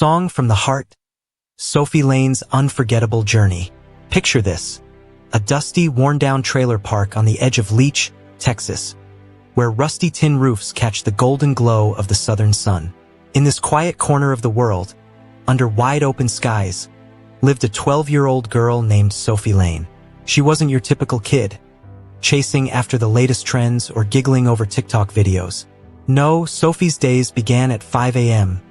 song from the heart, Sophie Lane's unforgettable journey. Picture this, a dusty, worn-down trailer park on the edge of Leach, Texas, where rusty tin roofs catch the golden glow of the southern sun. In this quiet corner of the world, under wide-open skies, lived a 12-year-old girl named Sophie Lane. She wasn't your typical kid, chasing after the latest trends or giggling over TikTok videos. No, Sophie's days began at 5 a.m.,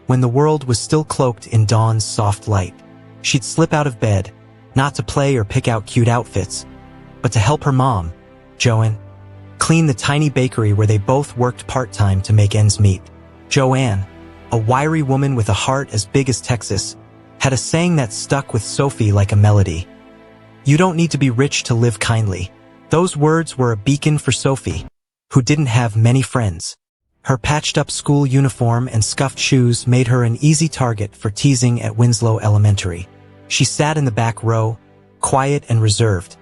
when the world was still cloaked in dawn's soft light. She'd slip out of bed, not to play or pick out cute outfits, but to help her mom, Joanne, clean the tiny bakery where they both worked part-time to make ends meet. Joanne, a wiry woman with a heart as big as Texas, had a saying that stuck with Sophie like a melody. "You don't need to be rich to live kindly." Those words were a beacon for Sophie, who didn't have many friends. Her patched-up school uniform and scuffed shoes made her an easy target for teasing at Winslow Elementary. She sat in the back row, quiet and reserved,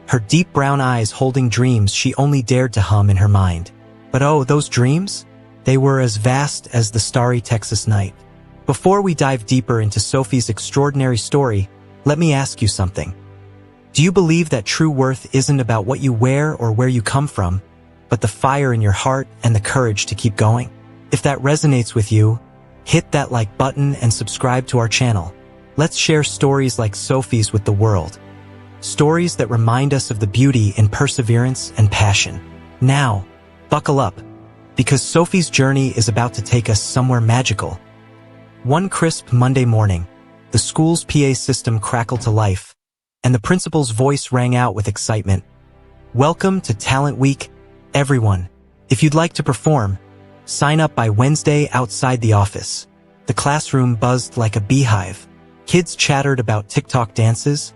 her deep brown eyes holding dreams she only dared to hum in her mind. But oh, those dreams? They were as vast as the starry Texas night. Before we dive deeper into Sophie's extraordinary story, let me ask you something. Do you believe that true worth isn't about what you wear or where you come from, but the fire in your heart and the courage to keep going? If that resonates with you, hit that like button and subscribe to our channel. Let's share stories like Sophie's with the world. Stories that remind us of the beauty in perseverance and passion. Now, buckle up, because Sophie's journey is about to take us somewhere magical. One crisp Monday morning, the school's PA system crackled to life, and the principal's voice rang out with excitement. "Welcome to Talent Week, everyone. If you'd like to perform, sign up by Wednesday outside the office." The classroom buzzed like a beehive. Kids chattered about TikTok dances,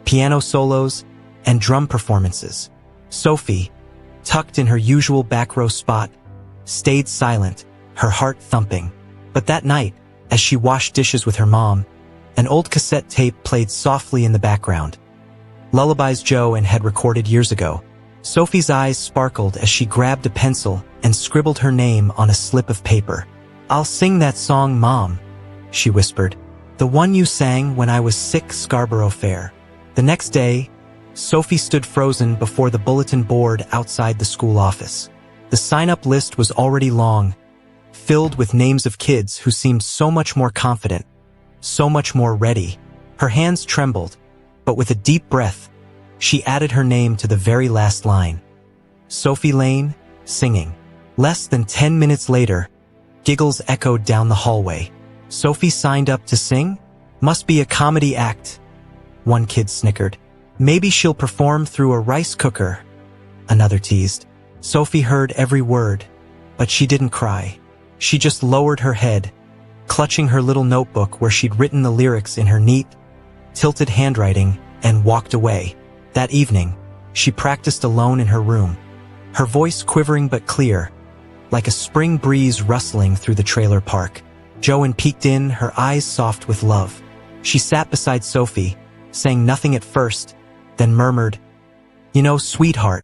piano solos, and drum performances. Sophie, tucked in her usual back row spot, stayed silent, her heart thumping. But that night, as she washed dishes with her mom, an old cassette tape played softly in the background. Lullabies Joanne had recorded years ago. Sophie's eyes sparkled as she grabbed a pencil and scribbled her name on a slip of paper. "I'll sing that song, Mom," she whispered. "The one you sang when I was sick, Scarborough Fair." The next day, Sophie stood frozen before the bulletin board outside the school office. The sign-up list was already long, filled with names of kids who seemed so much more confident, so much more ready. Her hands trembled, but with a deep breath, she added her name to the very last line. Sophie Lane, singing. Less than 10 minutes later, giggles echoed down the hallway. "Sophie signed up to sing? Must be a comedy act," one kid snickered. "Maybe she'll perform through a rice cooker," another teased. Sophie heard every word, but she didn't cry. She just lowered her head, clutching her little notebook where she'd written the lyrics in her neat, tilted handwriting, and walked away. That evening, she practiced alone in her room, her voice quivering but clear, like a spring breeze rustling through the trailer park. Joanne peeked in, her eyes soft with love. She sat beside Sophie, saying nothing at first, then murmured, "You know, sweetheart,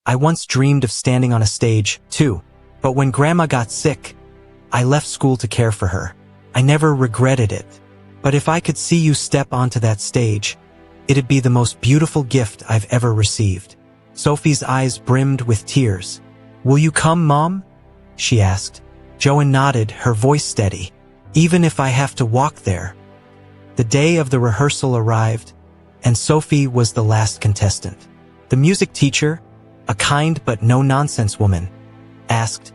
I once dreamed of standing on a stage, too. But when Grandma got sick, I left school to care for her. I never regretted it. But if I could see you step onto that stage, it'd be the most beautiful gift I've ever received." Sophie's eyes brimmed with tears. "Will you come, Mom?" she asked. Joanne nodded, her voice steady. "Even if I have to walk there." The day of the rehearsal arrived, and Sophie was the last contestant. The music teacher, a kind but no-nonsense woman, asked,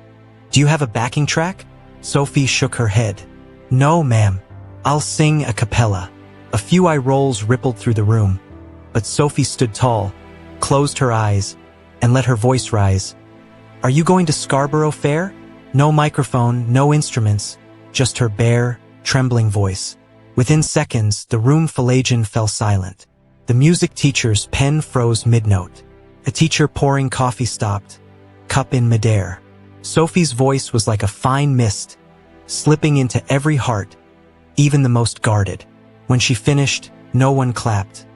"Do you have a backing track?" Sophie shook her head. "No, ma'am. I'll sing a cappella." A few eye rolls rippled through the room, but Sophie stood tall, closed her eyes, and let her voice rise. "Are you going to Scarborough Fair?" No microphone, no instruments, just her bare, trembling voice. Within seconds, the room Pelagian fell silent. The music teacher's pen froze mid-note. A teacher pouring coffee stopped, cup in midair. Sophie's voice was like a fine mist, slipping into every heart, even the most guarded. When she finished, no one clapped.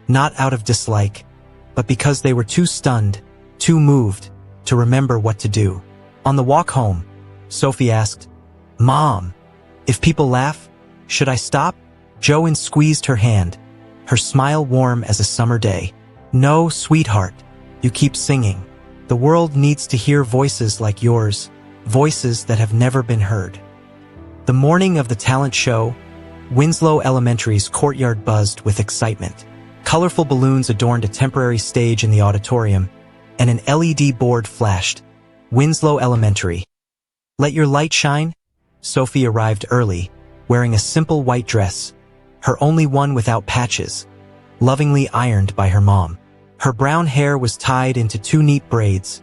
Not out of dislike, but because they were too stunned, too moved, to remember what to do. On the walk home, Sophie asked, "Mom, if people laugh, Should I stop? Joanne squeezed her hand, her smile warm as a summer day. No, sweetheart. You keep singing. The world needs to hear voices like yours, voices that have never been heard. The morning of the talent show, Winslow Elementary's courtyard buzzed with excitement. Colorful balloons adorned a temporary stage in the auditorium, and an LED board flashed. Winslow Elementary. Let your light shine? Sophie arrived early, wearing a simple white dress, her only one without patches, lovingly ironed by her mom. Her brown hair was tied into 2 neat braids,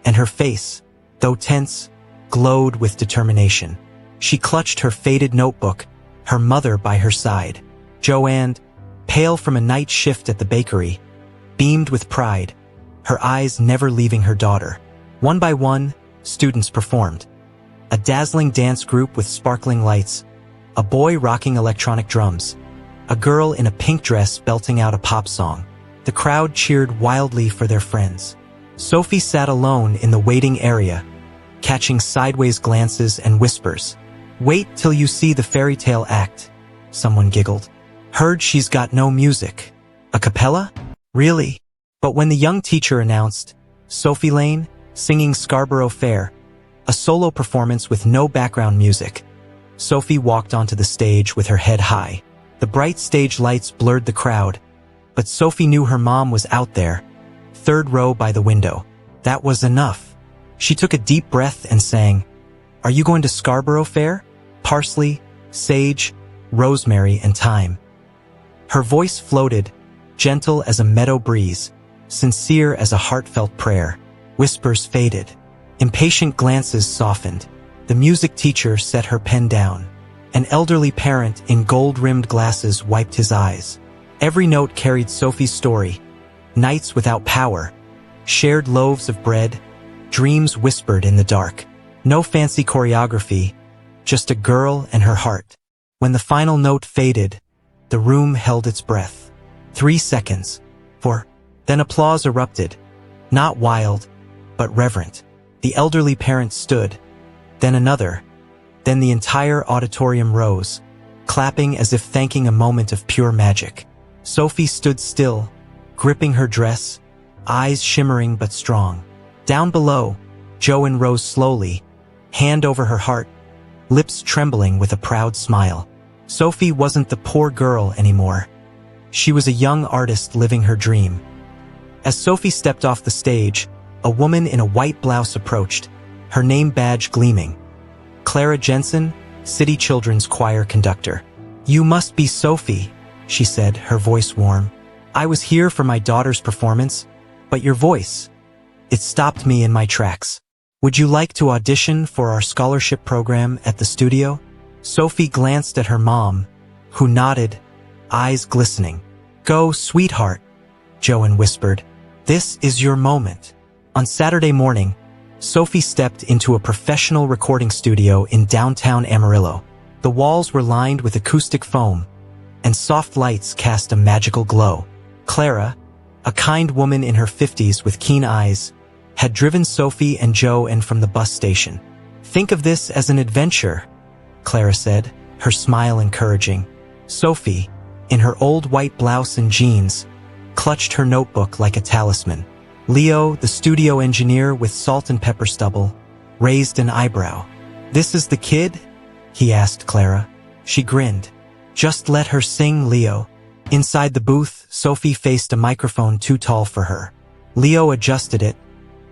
and her face, though tense, glowed with determination. She clutched her faded notebook, her mother by her side. Joanne, pale from a night shift at the bakery, beamed with pride, her eyes never leaving her daughter. One by one, students performed. A dazzling dance group with sparkling lights, a boy rocking electronic drums, a girl in a pink dress belting out a pop song. The crowd cheered wildly for their friends. Sophie sat alone in the waiting area, catching sideways glances and whispers. Wait till you see the fairy tale act, someone giggled. Heard she's got no music. A cappella? Really? But when the young teacher announced, Sophie Lane, singing Scarborough Fair, a solo performance with no background music, Sophie walked onto the stage with her head high. The bright stage lights blurred the crowd, but Sophie knew her mom was out there, 3rd row by the window. That was enough. She took a deep breath and sang, Are you going to Scarborough Fair? Parsley, sage, rosemary, and thyme. Her voice floated, gentle as a meadow breeze, sincere as a heartfelt prayer. Whispers faded. Impatient glances softened. The music teacher set her pen down. An elderly parent in gold-rimmed glasses wiped his eyes. Every note carried Sophie's story. Nights without power, shared loaves of bread, dreams whispered in the dark. No fancy choreography, just a girl and her heart. When the final note faded, the room held its breath. 3 seconds. 4. Then applause erupted. Not wild, but reverent. The elderly parent stood. Then another. Then the entire auditorium rose, clapping as if thanking a moment of pure magic. Sophie stood still, gripping her dress, eyes shimmering but strong. Down below, Joanne rose slowly, hand over her heart, lips trembling with a proud smile. Sophie wasn't the poor girl anymore. She was a young artist living her dream. As Sophie stepped off the stage, a woman in a white blouse approached, her name badge gleaming. Clara Jensen, City Children's Choir conductor. You must be Sophie, she said, her voice warm. I was here for my daughter's performance, but your voice, it stopped me in my tracks. Would you like to audition for our scholarship program at the studio? Sophie glanced at her mom, who nodded, eyes glistening. Go, sweetheart, Joanne whispered. This is your moment. On Saturday morning, Sophie stepped into a professional recording studio in downtown Amarillo. The walls were lined with acoustic foam, and soft lights cast a magical glow. Clara, a kind woman in her 50s with keen eyes, had driven Sophie and Joanne from the bus station. Think of this as an adventure, Clara said, her smile encouraging. Sophie, in her old white blouse and jeans, clutched her notebook like a talisman. Leo, the studio engineer with salt and pepper stubble, raised an eyebrow. This is the kid? He asked Clara. She grinned. Just let her sing, Leo. Inside the booth, Sophie faced a microphone too tall for her. Leo adjusted it,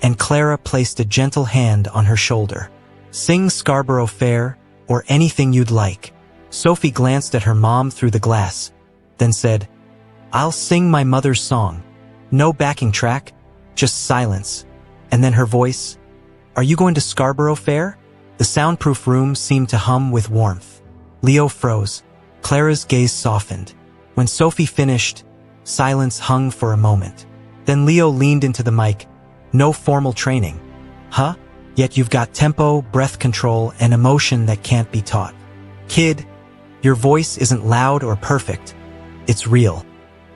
and Clara placed a gentle hand on her shoulder. Sing Scarborough Fair, or anything you'd like. Sophie glanced at her mom through the glass, then said, I'll sing my mother's song. No backing track, just silence. And then her voice, Are you going to Scarborough Fair? The soundproof room seemed to hum with warmth. Leo froze. Clara's gaze softened. When Sophie finished, silence hung for a moment. Then Leo leaned into the mic. No formal training. Huh? Yet you've got tempo, breath control, and emotion that can't be taught. Kid, your voice isn't loud or perfect. It's real.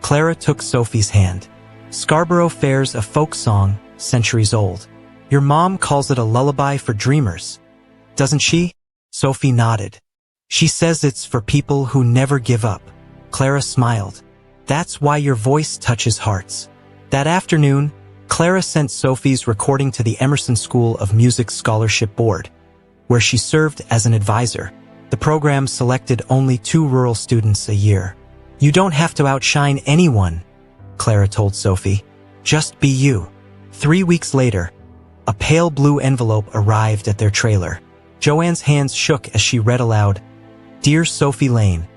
Clara took Sophie's hand. Scarborough Fair's a folk song, centuries old. Your mom calls it a lullaby for dreamers. Doesn't she? Sophie nodded. She says it's for people who never give up. Clara smiled. That's why your voice touches hearts. That afternoon, Clara sent Sophie's recording to the Emerson School of Music Scholarship Board, where she served as an advisor. The program selected only 2 rural students a year. You don't have to outshine anyone, Clara told Sophie. Just be you. 3 weeks later, a pale blue envelope arrived at their trailer. Joanne's hands shook as she read aloud, Dear Sophie Lane,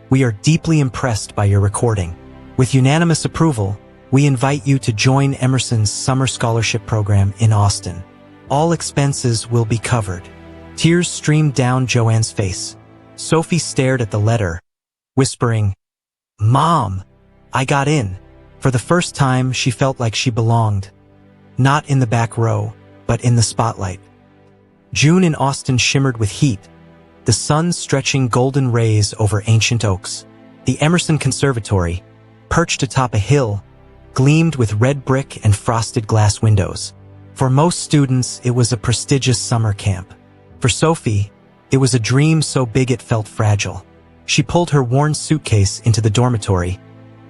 we are deeply impressed by your recording. With unanimous approval, we invite you to join Emerson's Summer Scholarship Program in Austin. All expenses will be covered. Tears streamed down Joanne's face. Sophie stared at the letter, whispering, Mom, I got in. For the first time, she felt like she belonged. Not in the back row, but in the spotlight. June in Austin shimmered with heat, the sun stretching golden rays over ancient oaks. The Emerson Conservatory, perched atop a hill, gleamed with red brick and frosted glass windows. For most students, it was a prestigious summer camp. For Sophie, it was a dream so big it felt fragile. She pulled her worn suitcase into the dormitory,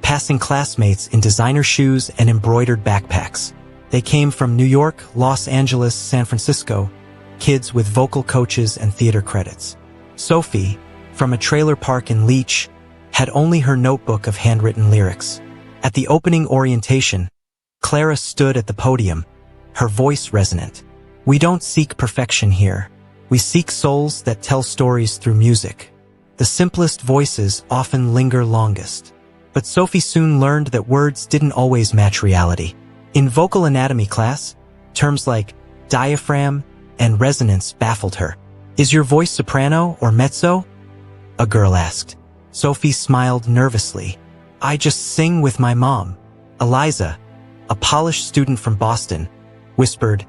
passing classmates in designer shoes and embroidered backpacks. They came from New York, Los Angeles, San Francisco, kids with vocal coaches and theater credits. Sophie, from a trailer park in Leech, had only her notebook of handwritten lyrics. At the opening orientation, Clara stood at the podium, her voice resonant. We don't seek perfection here. We seek souls that tell stories through music. The simplest voices often linger longest. But Sophie soon learned that words didn't always match reality. In vocal anatomy class, terms like diaphragm and resonance baffled her. Is your voice soprano or mezzo? A girl asked. Sophie smiled nervously. I just sing with my mom. Eliza, a polished student from Boston, whispered,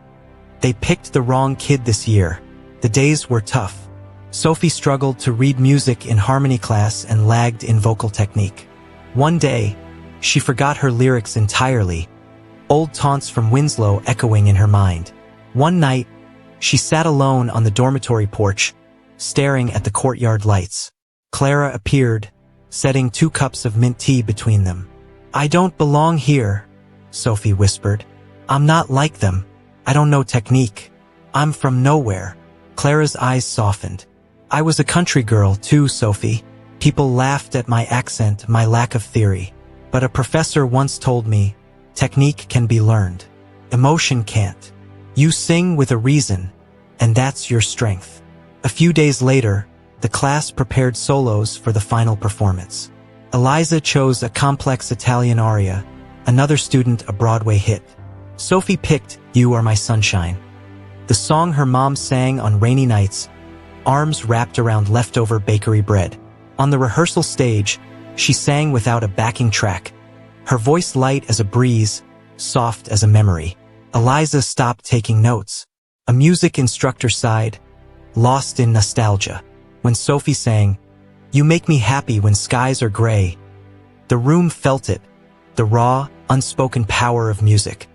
They picked the wrong kid this year. The days were tough. Sophie struggled to read music in harmony class and lagged in vocal technique. One day, she forgot her lyrics entirely, old taunts from Winslow echoing in her mind. One night, she sat alone on the dormitory porch, staring at the courtyard lights. Clara appeared, setting 2 cups of mint tea between them. I don't belong here, Sophie whispered. I'm not like them. I don't know technique. I'm from nowhere. Clara's eyes softened. I was a country girl too, Sophie. People laughed at my accent, my lack of theory. But a professor once told me, technique can be learned. Emotion can't. You sing with a reason, and that's your strength. A few days later, the class prepared solos for the final performance. Eliza chose a complex Italian aria, another student a Broadway hit. Sophie picked You Are My Sunshine, the song her mom sang on rainy nights, arms wrapped around leftover bakery bread. On the rehearsal stage, she sang without a backing track, her voice light as a breeze, soft as a memory. Eliza stopped taking notes. A music instructor sighed, lost in nostalgia. When Sophie sang, You Make Me Happy When Skies Are Gray, the room felt it, the raw, unspoken power of music.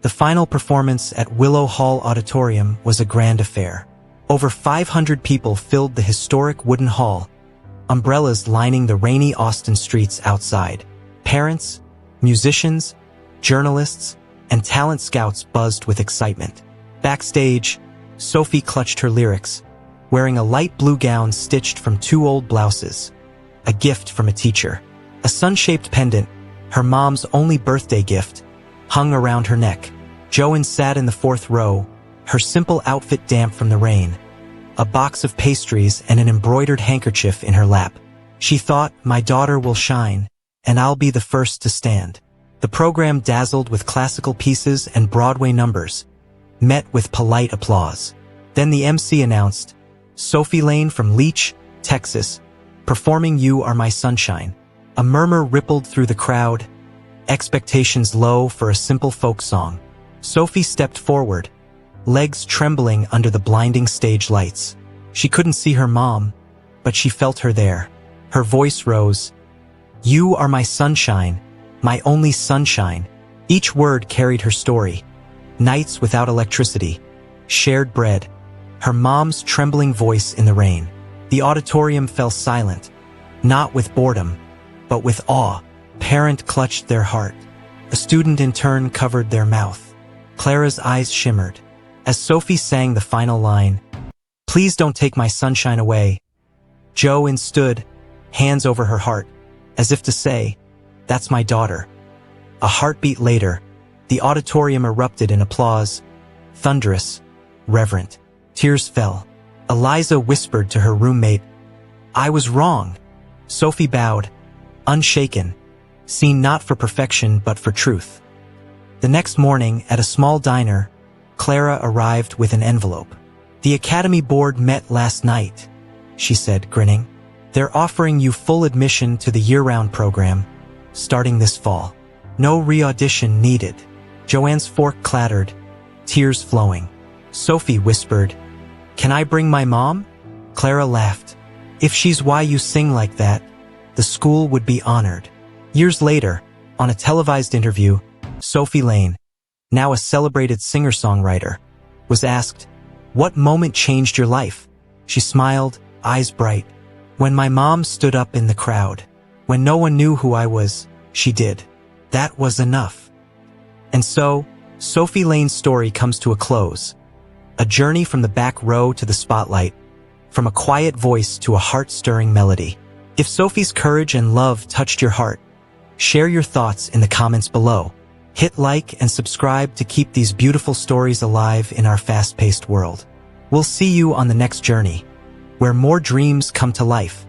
The final performance at Willow Hall Auditorium was a grand affair. Over 500 people filled the historic wooden hall, umbrellas lining the rainy Austin streets outside. Parents, musicians, journalists, and talent scouts buzzed with excitement. Backstage, Sophie clutched her lyrics, wearing a light blue gown stitched from 2 old blouses, a gift from a teacher. A sun-shaped pendant, her mom's only birthday gift, hung around her neck. Joanne sat in the 4th row, her simple outfit damp from the rain, a box of pastries and an embroidered handkerchief in her lap. She thought, my daughter will shine, and I'll be the first to stand. The program dazzled with classical pieces and Broadway numbers, met with polite applause. Then the MC announced, Sophie Lane from Leech, Texas, performing You Are My Sunshine. A murmur rippled through the crowd, expectations low for a simple folk song. Sophie stepped forward, legs trembling under the blinding stage lights. She couldn't see her mom, but she felt her there. Her voice rose, You are my sunshine, my only sunshine. Each word carried her story. Nights without electricity, shared bread, her mom's trembling voice in the rain. The auditorium fell silent, not with boredom, but with awe. Parent clutched their heart. A student in turn covered their mouth. Clara's eyes shimmered. As Sophie sang the final line, "Please don't take my sunshine away," Joanne stood, hands over her heart, as if to say, "That's my daughter." A heartbeat later, the auditorium erupted in applause, thunderous, reverent. Tears fell. Eliza whispered to her roommate, "I was wrong." Sophie bowed, unshaken, seen not for perfection but for truth. The next morning, at a small diner, Clara arrived with an envelope. "The Academy Board met last night," she said, grinning. "They're offering you full admission to the year-round program, starting this fall. No re-audition needed." Joanne's fork clattered, tears flowing. Sophie whispered, "Can I bring my mom?" Clara laughed. "If she's why you sing like that, the school would be honored." Years later, on a televised interview, Sophie Lane, now a celebrated singer-songwriter, was asked, "What moment changed your life?" She smiled, eyes bright. "When my mom stood up in the crowd. When no one knew who I was, she did. That was enough." And so, Sophie Lane's story comes to a close. A journey from the back row to the spotlight, from a quiet voice to a heart-stirring melody. If Sophie's courage and love touched your heart, share your thoughts in the comments below. Hit like and subscribe to keep these beautiful stories alive in our fast-paced world. We'll see you on the next journey, where more dreams come to life.